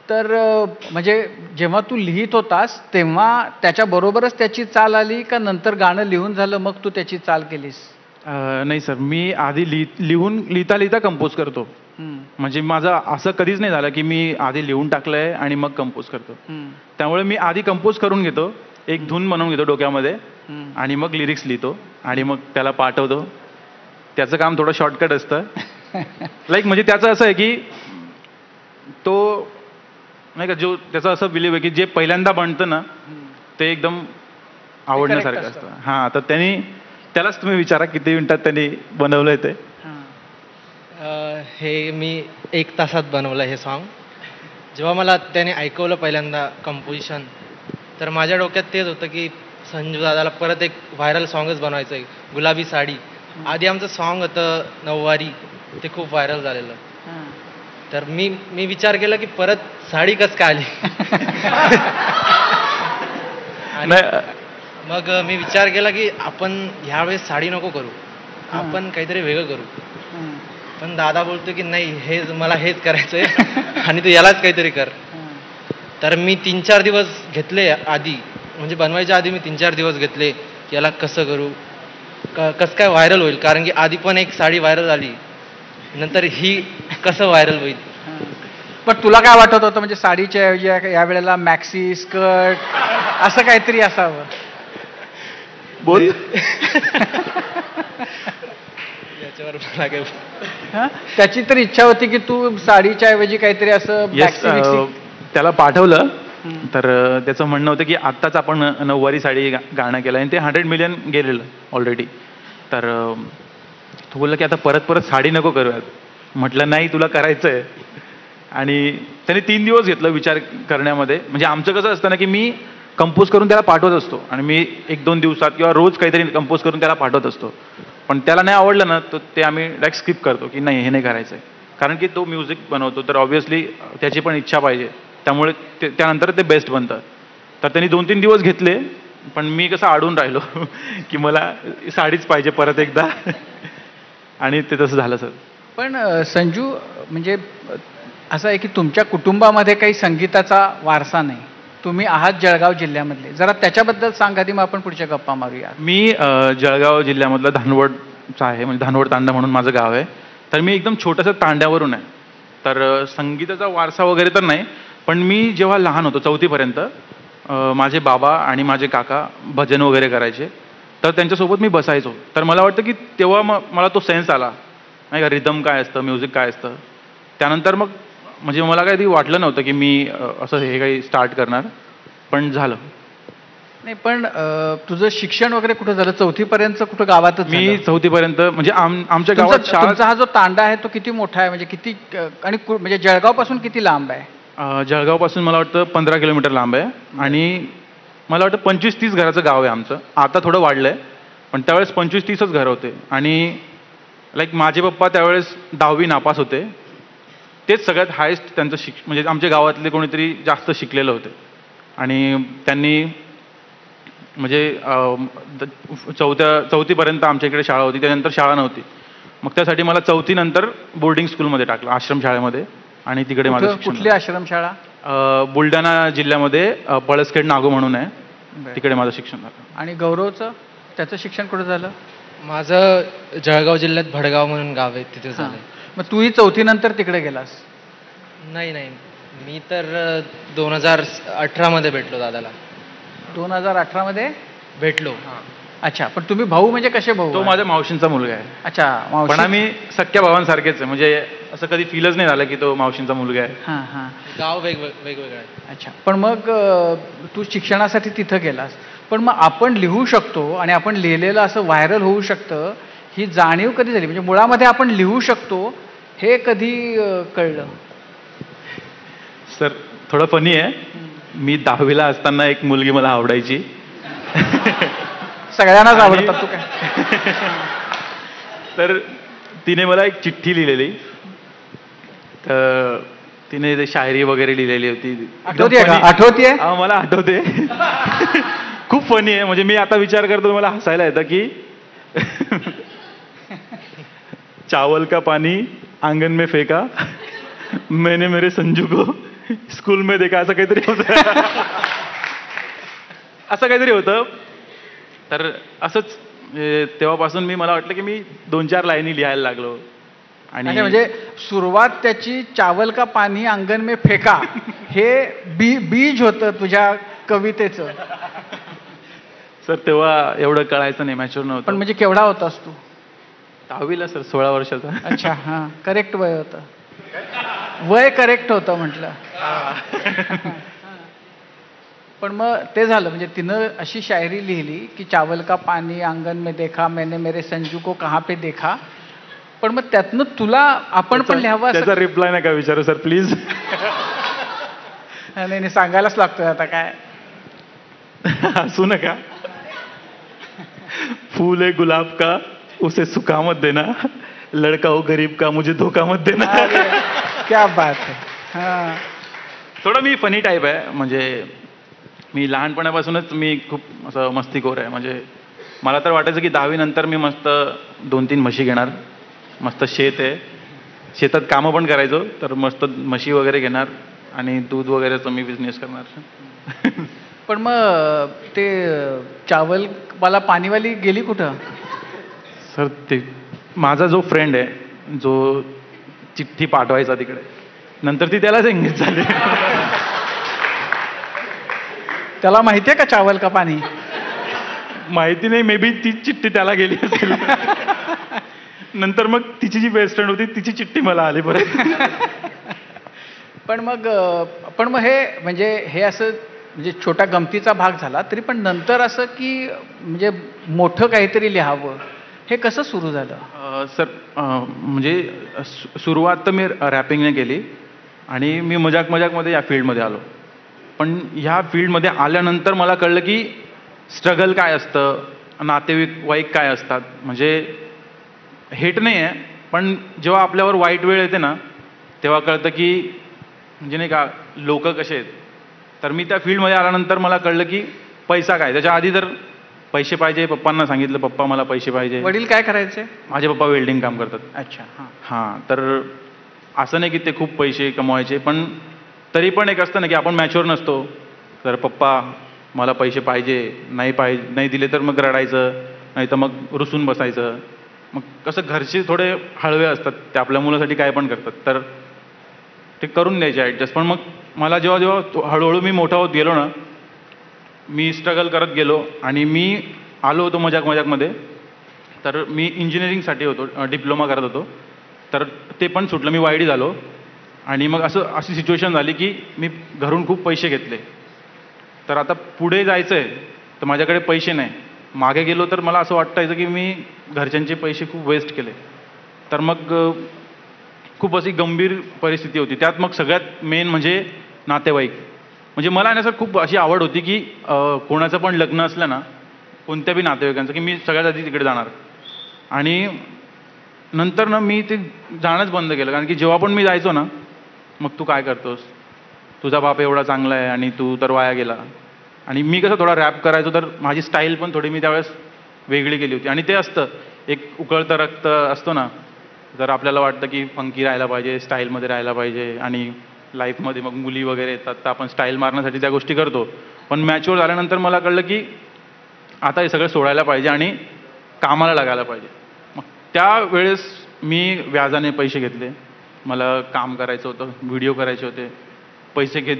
तर म्हणजे जेव्हा तू लिहित होतास तेव्हा त्याच्याबरोबरच त्याची चाल आली का नंतर गाणं लिहून झालं मग तू त्याची चाल केलीस? नाही सर, मी आधी लिहिता लिहिता कंपोज करतो. म्हणजे माझं असं कधीच नाही झालं की मी आधी लिहून टाकलंय आणि मग कंपोज करतो. त्यामुळे मी आधी कंपोज करून घेतो, एक धून बनवून घेतो डोक्यामध्ये आणि मग लिरिक्स लिहितो आणि मग त्याला पाठवतो. त्याचं काम थोडं शॉर्टकट असतं. लाईक म्हणजे त्याचं असं आहे की तो नाही का, जो त्याचं असं बिलीव्ह आहे की जे पहिल्यांदा बनतं ना ते एकदम आवडण्यासारखं असतं. हां, तर त्यालाच तुम्ही विचारा किती मिनिटात त्यांनी बनवलंय ते. हे मी 1 तासात बनवलं हे सॉन्ग. जेव्हा मला त्याने ऐकवलं पहिल्यांदा कंपोजिशन, तर माझ्या डोक्यात तेच होतं की संजू दादाला परत एक व्हायरल सॉन्गच बनवायचं आहे, गुलाबी साडी. आधी आमचं सॉन्ग होतं नऊवारी, ते खूप व्हायरल झालेलं. तर मी विचार केला की परत साडी कसं काय आली. आणि मग मी विचार केला की आपण ह्यावेळेस साडी नको करू, आपण काहीतरी वेगळं करू. पण दादा बोलतो की नाही, मला हेच करायचंय आणि तू यालाच काहीतरी कर. तर मी 3-4 दिवस घेतले आधी, म्हणजे बनवायच्या आधी मी 3-4 दिवस घेतले की याला कसं करू, कसं काय व्हायरल होईल. कारण की आधी पण एक साडी व्हायरल झाली, नंतर ही कसं व्हायरल होईल. पण तुला काय वाटत होतं, म्हणजे साडीच्या ऐवजी या वेळेला मॅक्सी स्कर्ट असं काहीतरी असावं? बोल. त्याची तर इच्छा होती की तू साडीच्या ऐवजी काहीतरी असं. त्याला पाठवलं तर त्याचं म्हणणं होतं की आत्ताच आपण नऊवारी साडी गाणं केलं आणि ते 100 मिलियन गेलेलं ऑलरेडी. तर तो बोलला की आता परत साडी नको करूयात. म्हटलं नाही, तुला करायचं आहे. आणि त्याने 3 दिवस घेतलं विचार करण्यामध्ये. म्हणजे आमचं कसं असतं ना की मी कंपोज करून त्याला पाठवत असतो आणि मी 1-2 दिवसात किंवा रोज काहीतरी कंपोज करून त्याला पाठवत असतो. पण त्याला नाही आवडलं ना तर ते आम्ही डायरेक्ट स्किप करतो की नाही, हे नाही करायचं आहे. कारण की तो म्युझिक बनवतो तर ऑब्व्हियसली त्याची पण इच्छा पाहिजे, त्यामुळे त्यानंतर ते बेस्ट बनतं. तर त्यांनी 2-3 दिवस घेतले, पण मी कसं अडून राहिलो की मला साडीच पाहिजे परत एकदा. आणि ते तसं झालं सर. पण संजू, म्हणजे असं आहे की तुमच्या कुटुंबामध्ये काही संगीताचा वारसा नाही, तुम्ही आहात जळगाव जिल्ह्यामधले. जरा त्याच्याबद्दल सांगा आधी, मग आपण पुढच्या गप्पा मारूया. मी जळगाव जिल्ह्यामधलं धानवडचा आहे, म्हणजे धानवड तांडा म्हणून माझं गाव आहे. तर मी एकदम छोटंसं तांड्यावरून आहे. तर संगीताचा वारसा वगैरे तर नाही, पण मी जेव्हा लहान होतो 4थीपर्यंत माझे बाबा आणि माझे काका भजन वगैरे करायचे, तर त्यांच्यासोबत मी बसायचो. तर मला वाटतं की तेव्हा मला तो सेन्स आला नाही का, रिदम काय असतं, म्युझिक काय असतं. त्यानंतर मग म्हणजे मला काही वाटलं नव्हतं की मी असं हे काही स्टार्ट करणार, पण झालं. नाही, पण तुझं शिक्षण वगैरे कुठं झालं? 4थीपर्यंत कुठं गावातच? मी 4थीपर्यंत म्हणजे आमच्या गावात शाळा. तुमचा हा जो तांडा आहे तो किती मोठा आहे, म्हणजे किती, आणि म्हणजे जळगाव पासून किती लांब आहे? जळगाव पासून मला वाटतं 15 किलोमीटर लांब आहे. आणि मला वाटतं 25-30 घराचं गाव आहे आमचं. आता थोडं वाढलंय, पण त्यावेळेस 25-30च घरं होते. आणि लाईक माझे पप्पा त्यावेळेस 10वी नापास होते. तेच सगळ्यात हायेस्ट त्यांचं म्हणजे आमच्या गावातले कोणीतरी जास्त शिकलेलं होते. आणि त्यांनी म्हणजे 4थीपर्यंत आमच्या इकडे शाळा होती, त्यानंतर शाळा नव्हती. मग त्यासाठी मला 4थी नंतर बोर्डिंग स्कूलमध्ये टाकलं, आश्रमशाळेमध्ये. आणि तिकडे माझं शिक्षण. कुठली आश्रमशाळा? बुलढाणा जिल्ह्यामध्ये पळसखेड नागो म्हणून आहे, तिकडे माझं शिक्षण झालं. आणि गौरवचं, त्याचं शिक्षण कुठं झालं? माझं जळगाव जिल्ह्यात भडगाव म्हणून गाव आहे, तिथे झालं. मग तूही 4थी नंतर तिकडे गेलास? नाही, मी तर 2018 मध्ये भेटलो दादाला. 2018 मध्ये भेटलो? अच्छा. पण तुम्ही भाऊ म्हणजे कसे भाऊ? तो माझ्या मावशींचा मुलगा आहे. अच्छा. पण आम्ही सख्या भावांसारखेच आहे, म्हणजे असं कधी फीलच नाही झालं की तो मावशींचा मुलगा आहे. गाव वेगवेगळं आहे. अच्छा. पण मग तू शिक्षणासाठी तिथं गेलास, पण मग आपण लिहू शकतो आणि आपण लिहिलेलं असं व्हायरल होऊ शकतं, ही जाणीव कधी झाली? म्हणजे मुळामध्ये आपण लिहू शकतो हे कधी कळलं? सर थोडं फनी आहे. मी 10वीला असताना एक मुलगी मला आवडायची. सगळ्यांनाच आवडतात, तू काय. तर तिने मला एक चिठ्ठी लिहिलेली, तर तिने ते शायरी वगैरे लिहिलेली होती. आठवते? मला आठवते. खूप फनी आहे. म्हणजे मी आता विचार करतो, मला हसायला येतं की चावल का पानी आंगन में फेंका मैंने मेरे संजू को स्कूलमध्ये का असं काहीतरी होतं. असं काहीतरी होतं. तर असंच तेव्हापासून मला वाटलं की मी 2-4 लाईनी लिहायला लागलो. आणि म्हणजे सुरुवात त्याची चावल का पाणी अंगण में फेका हे बीज होतं तुझ्या कवितेचं. सर तेव्हा एवढं कळायचं नाही, मॅच्युअर नव्हतं. पण म्हणजे केवढा होतास तू? 10वीला सर, 16 वर्षाचा. अच्छा, हां, करेक्ट वय होतं. वय करेक्ट होतं म्हटलं. पण मग ते झालं, म्हणजे तिनं अशी शायरी लिहिली की चावल का पाणी अंगण में देखा मैंने मेरे संजू को कहाँ पे देखा. पण मग त्यातनं तुला आपण पण लिहावं असं. त्याचा रिप्लाय नका विचारू सर प्लीज. नाही, सांगायलाच लागतोय आता काय. हसू नका. फूल है गुलाब का उसे सुखा मत देना, लड़का हो गरीब का मुझे धोखा मत देना. क्या बात है. हां, थोडं मी फनी टाईप आहे. म्हणजे मी लहानपणापासूनच मी खूप असं मस्तीखोर आहे. म्हणजे मला तर वाटायचं की 10वी नंतर मी मस्त 2-3 म्हशी घेणार, मस्त शेत आहे, शेतात कामं पण करायचो, तर मस्त म्हशी वगैरे घेणार आणि दूध वगैरेचा मी बिझनेस करणार. पण मग ते चावल वाला पाणीवाली गेली कुठं? सर ते माझा जो फ्रेंड आहे, जो चिठ्ठी पाठवायचा तिकडे, नंतर ती त्यालाच एंगेज झाली. त्याला माहितीये का चावल का पाणी? माहिती नाही, मे बी ती चिठ्ठी त्याला गेली असेल. नंतर मग तिची जी बेस्ट फ्रेंड होती तिची चिठ्ठी मला आली परत. पण मग हे म्हणजे हे असं म्हणजे छोटा गमतीचा भाग झाला, तरी पण नंतर असं की म्हणजे मोठं काहीतरी लिहावं हे कसं सुरू झालं? सर म्हणजे सुरुवात तर मी रॅपिंगने केली आणि मी मजाकमध्ये या फील्डमध्ये आलो. पण ह्या फील्डमध्ये आल्यानंतर मला कळलं की स्ट्रगल काय असतं, नातेवाईक काय असतात. म्हणजे हेट नाही आहे, पण जेव्हा आपल्यावर वाईट वेळ येते ना तेव्हा कळतं की म्हणजे नाही का लोक कसे आहेत. तर मी त्या फील्डमध्ये आल्यानंतर मला कळलं की पैसा काय. त्याच्या आधी तर पैसे पाहिजे, पप्पांना सांगितलं पप्पा मला पैसे पाहिजे. वडील काय करायचे? माझे पप्पा वेल्डिंग काम करतात. अच्छा, हां. तर असं नाही की ते खूप पैसे कमवायचे, पण तरी पण एक असतं ना की आपण मॅच्युअर नसतो. तर पप्पा मला पैसे पाहिजे, नाही दिले तर मग रडायचं, नाही तर मग रुसून बसायचं. मग कसं घरचे थोडे हळवे असतात, ते आपल्या मुलासाठी काय पण करतात, तर ते करून द्यायचे ॲडजस्ट. पण मग मला जेव्हा हळूहळू मी मोठा होत गेलो ना, मी स्ट्रगल करत गेलो आणि मी आलो होतो मजाकमध्ये. तर मी इंजिनिअरिंगसाठी होतो, डिप्लोमा करत होतो, तर ते पण सुटलं, मी वायडी झालो. आणि मग अशी सिच्युएशन झाली की मी घरून खूप पैसे घेतले. तर आता पुढे जायचं आहे तर माझ्याकडे पैसे नाही. मागे गेलो तर मला असं वाटायचं की मी घरच्यांचे पैसे खूप वेस्ट केले. तर मग खूप अशी गंभीर परिस्थिती होती. त्यात मग सगळ्यात मेन म्हणजे नातेवाईक. म्हणजे मला ना सर खूप अशी आवड होती की कोणाचं पण लग्न असलं ना, कोणत्या बी नातेवाईकांचं, की मी सगळ्यात आधी तिकडे जाणार. आणि नंतर ना मी ते जाणंच बंद केलं. कारण की जेव्हा पण मी जायचो ना, मग तू काय करतोस, तुझा बाप एवढा चांगला आहे आणि तू तर वाया गेला. आणि मी कसं थोडा रॅप करायचो, तर माझी स्टाईल पण थोडी मी त्यावेळेस वेगळी केली होती. आणि ते असतं एक उकळतं रक्त असतो ना, जर आपल्याला वाटतं की फंकी राहायला पाहिजे, स्टाईलमध्ये राहायला पाहिजे आणि लाईफमध्ये मग मुली वगैरे येतात तर आपण स्टाईल मारण्यासाठी त्या गोष्टी करतो. पण मॅच्युअर झाल्यानंतर मला कळलं की आता हे सगळं सोडायला पाहिजे आणि कामाला लागायला पाहिजे. मग त्यावेळेस मी व्याजाने पैसे घेतले. मला काम करायचं होतं, व्हिडिओ करायचे होते, पैसे घेत